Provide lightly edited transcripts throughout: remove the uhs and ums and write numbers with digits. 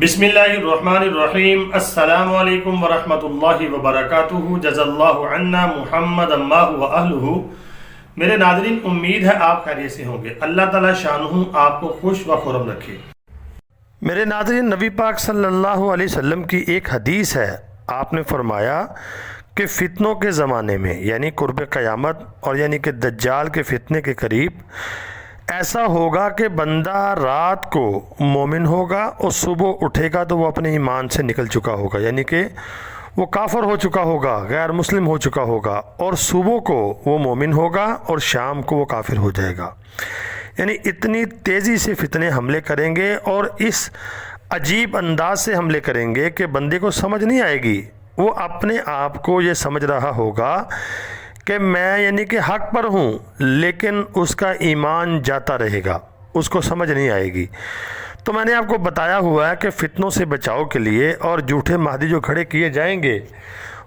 بسم اللہ الرحمن الرحیم۔ السلام علیکم ورحمۃ اللہ وبرکاتہ۔ جزا اللہ عنا محمد اللہ و اہلہ۔ میرے ناظرین، امید ہے آپ خیریت سے ہوں گے۔ اللہ تعالیٰ شانہ آپ کو خوش و خرم رکھے۔ میرے ناظرین، نبی پاک صلی اللہ علیہ وسلم کی ایک حدیث ہے۔ آپ نے فرمایا کہ فتنوں کے زمانے میں، یعنی قرب قیامت اور یعنی کہ دجال کے فتنے کے قریب، ایسا ہوگا کہ بندہ رات کو مومن ہوگا اور صبح اٹھے گا تو وہ اپنے ایمان سے نکل چکا ہوگا، یعنی کہ وہ کافر ہو چکا ہوگا، غیر مسلم ہو چکا ہوگا، اور صبح کو وہ مومن ہوگا اور شام کو وہ کافر ہو جائے گا۔ یعنی اتنی تیزی سے فتنے حملے کریں گے اور اس عجیب انداز سے حملے کریں گے کہ بندے کو سمجھ نہیں آئے گی۔ وہ اپنے آپ کو یہ سمجھ رہا ہوگا کہ میں یعنی کہ حق پر ہوں، لیکن اس کا ایمان جاتا رہے گا، اس کو سمجھ نہیں آئے گی۔ تو میں نے آپ کو بتایا ہوا ہے کہ فتنوں سے بچاؤ کے لیے اور جھوٹے مہدی جو کھڑے کیے جائیں گے،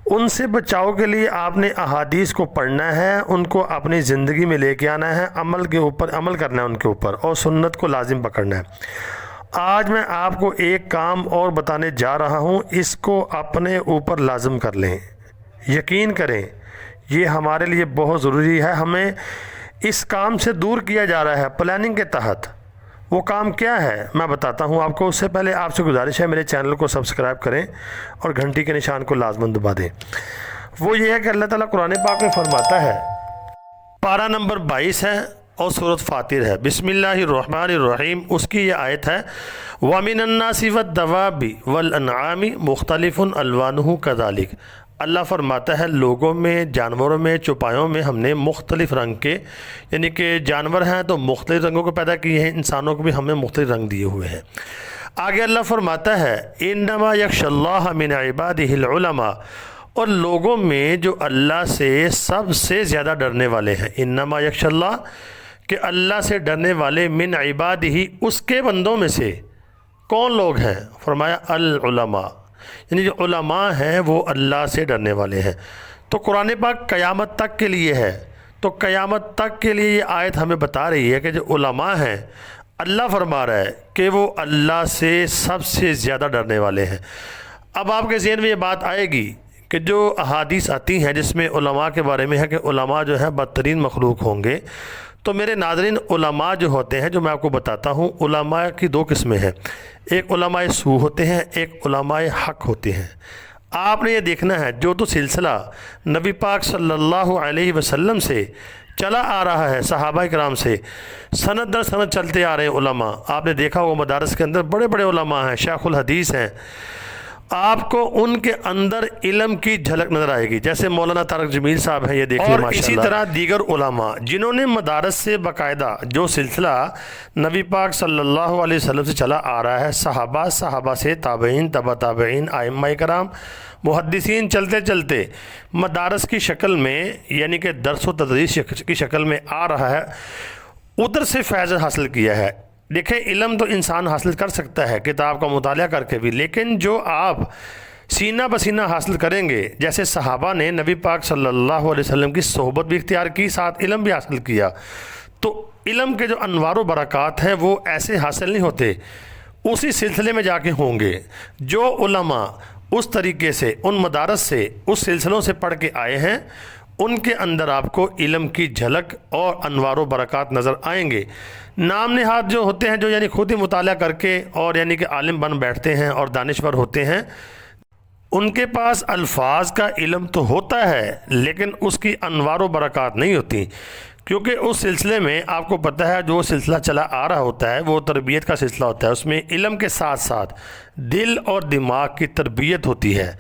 ان سے بچاؤ کے لیے آپ نے احادیث کو پڑھنا ہے، ان کو اپنی زندگی میں لے کے آنا ہے، عمل کے اوپر عمل کرنا ہے ان کے اوپر، اور سنت کو لازم پکڑنا ہے۔ آج میں آپ کو ایک کام اور بتانے جا رہا ہوں، اس کو اپنے اوپر لازم کر لیں، یقین کریں، یہ ہمارے لیے بہت ضروری ہے۔ ہمیں اس کام سے دور کیا جا رہا ہے پلاننگ کے تحت۔ وہ کام کیا ہے میں بتاتا ہوں آپ کو۔ اس سے پہلے آپ سے گزارش ہے میرے چینل کو سبسکرائب کریں اور گھنٹی کے نشان کو لازماً دبا دیں۔ وہ یہ ہے کہ اللہ تعالیٰ قرآن پاک میں فرماتا ہے، پارہ نمبر 22 ہے اور سورۃ فاطر ہے، بسم اللہ الرحمن الرحیم۔ اس کی یہ آیت ہے، وَمِنَ النَّاسِ وَالدَّوَابِ وَالْأَنْعَامِ مُخْتَلِفٌ أَلْوَانُهُ كَذَلِكَ۔ اللہ فرماتا ہے لوگوں میں، جانوروں میں، چوپایوں میں ہم نے مختلف رنگ کے، یعنی کہ جانور ہیں تو مختلف رنگوں کو پیدا کیے ہیں، انسانوں کو بھی ہم نے مختلف رنگ دیے ہوئے ہیں۔ آگے اللہ فرماتا ہے، إِنَّمَا يَخْشَى اللَّهَ مِنْ عِبَادِهِ الْعُلَمَاء، اور لوگوں میں جو اللہ سے سب سے زیادہ ڈرنے والے ہیں، إِنَّمَا يَخْشَى اللَّهَ، کہ اللہ سے ڈرنے والے، من عبادہ، اس کے بندوں میں سے کون لوگ ہیں؟ فرمایا العلماء، یعنی جو علماء ہیں وہ اللہ سے ڈرنے والے ہیں۔ تو قرآن پاک قیامت تک کے لیے ہے، تو قیامت تک کے لیے یہ آیت ہمیں بتا رہی ہے کہ جو علماء ہیں، اللہ فرما رہا ہے کہ وہ اللہ سے سب سے زیادہ ڈرنے والے ہیں۔ اب آپ کے ذہن میں یہ بات آئے گی کہ جو احادیث آتی ہیں جس میں علماء کے بارے میں ہے کہ علماء جو ہیں بدترین مخلوق ہوں گے، تو میرے ناظرین، علماء جو ہوتے ہیں، جو میں آپ کو بتاتا ہوں، علماء کی دو قسمیں ہیں، ایک علماء سو ہوتے ہیں، ایک علماء حق ہوتے ہیں۔ آپ نے یہ دیکھنا ہے جو تو سلسلہ نبی پاک صلی اللہ علیہ وسلم سے چلا آ رہا ہے، صحابہ کرام سے سند در سند چلتے آ رہے ہیں علماء۔ آپ نے دیکھا وہ مدارس کے اندر بڑے بڑے علماء ہیں، شیخ الحدیث ہیں، آپ کو ان کے اندر علم کی جھلک نظر آئے گی، جیسے مولانا طارق جمیل صاحب ہیں، یہ دیکھیں اور اسی طرح دیگر علماء جنہوں نے مدارس سے باقاعدہ جو سلسلہ نبی پاک صلی اللہ علیہ وسلم سے چلا آ رہا ہے، صحابہ سے تابعین، تبع تابعین، ائمہ کرام، محدثین، چلتے چلتے مدارس کی شکل میں، یعنی کہ درس و تدریس کی شکل میں آ رہا ہے، ادھر سے فیض حاصل کیا ہے۔ دیکھیں، علم تو انسان حاصل کر سکتا ہے کتاب کا مطالعہ کر کے بھی، لیکن جو آپ سینہ بسینہ حاصل کریں گے، جیسے صحابہ نے نبی پاک صلی اللہ علیہ وسلم کی صحبت بھی اختیار کی، ساتھ علم بھی حاصل کیا، تو علم کے جو انوار و برکات ہیں وہ ایسے حاصل نہیں ہوتے، اسی سلسلے میں جا کے ہوں گے۔ جو علماء اس طریقے سے، ان مدارس سے، اس سلسلوں سے پڑھ کے آئے ہیں، ان کے اندر آپ کو علم کی جھلک اور انوار و برکات نظر آئیں گے۔ نام نہاد جو ہوتے ہیں، جو یعنی خود ہی مطالعہ کر کے اور یعنی کہ عالم بن بیٹھتے ہیں اور دانشور ہوتے ہیں، ان کے پاس الفاظ کا علم تو ہوتا ہے لیکن اس کی انوار و برکات نہیں ہوتی، کیونکہ اس سلسلے میں آپ کو پتہ ہے جو سلسلہ چلا آ رہا ہوتا ہے وہ تربیت کا سلسلہ ہوتا ہے، اس میں علم کے ساتھ ساتھ دل اور دماغ کی تربیت ہوتی ہے۔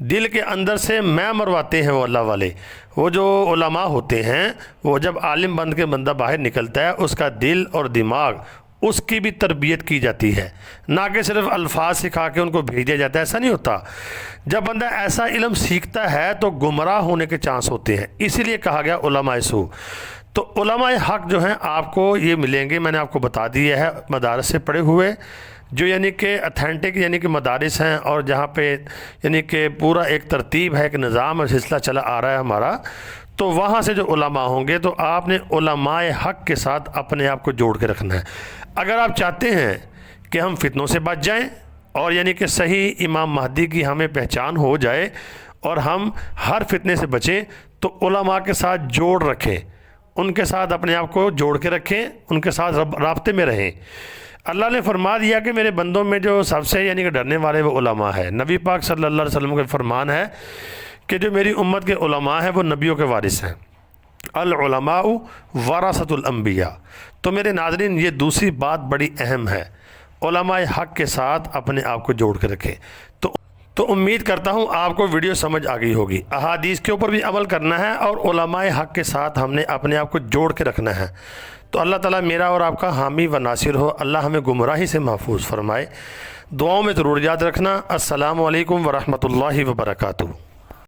دل کے اندر سے میں مرواتے ہیں وہ اللہ والے، وہ جو علماء ہوتے ہیں، وہ جب عالم بن کے بندہ باہر نکلتا ہے، اس کا دل اور دماغ، اس کی بھی تربیت کی جاتی ہے، نہ کہ صرف الفاظ سکھا کے ان کو بھیجا جاتا ہے، ایسا نہیں ہوتا۔ جب بندہ ایسا علم سیکھتا ہے تو گمراہ ہونے کے چانس ہوتے ہیں، اسی لیے کہا گیا علماء سو۔ تو علماء حق جو ہیں آپ کو یہ ملیں گے، میں نے آپ کو بتا دیا ہے، مدارس سے پڑھے ہوئے، جو یعنی کہ اتھینٹک یعنی کہ مدارس ہیں، اور جہاں پہ یعنی کہ پورا ایک ترتیب ہے، ایک نظام اور سلسلہ چلا آ رہا ہے ہمارا، تو وہاں سے جو علماء ہوں گے تو آپ نے علماء حق کے ساتھ اپنے آپ کو جوڑ کے رکھنا ہے۔ اگر آپ چاہتے ہیں کہ ہم فتنوں سے بچ جائیں اور یعنی کہ صحیح امام مہدی کی ہمیں پہچان ہو جائے اور ہم ہر فتنے سے بچیں، تو علماء کے ساتھ جوڑ رکھیں، ان کے ساتھ اپنے آپ کو جوڑ کے رکھیں، ان کے ساتھ رابطے میں رہیں۔ اللہ نے فرما دیا کہ میرے بندوں میں جو سب سے یعنی کہ ڈرنے والے وہ علماء ہے۔ نبی پاک صلی اللہ علیہ وسلم کا فرمان ہے کہ جو میری امت کے علماء ہیں وہ نبیوں کے وارث ہیں، العلماء ورثۃ الانبیاء۔ تو میرے ناظرین یہ دوسری بات بڑی اہم ہے، علماء حق کے ساتھ اپنے آپ کو جوڑ کے رکھیں۔ تو امید کرتا ہوں آپ کو ویڈیو سمجھ آ گئی ہوگی۔ احادیث کے اوپر بھی عمل کرنا ہے اور علماء حق کے ساتھ ہم نے اپنے آپ کو جوڑ کے رکھنا ہے۔ تو اللہ تعالیٰ میرا اور آپ کا حامی و ناصر ہو، اللہ ہمیں گمراہی سے محفوظ فرمائے۔ دعاؤں میں ضرور یاد رکھنا۔ السلام علیکم ورحمۃ اللہ وبرکاتہ۔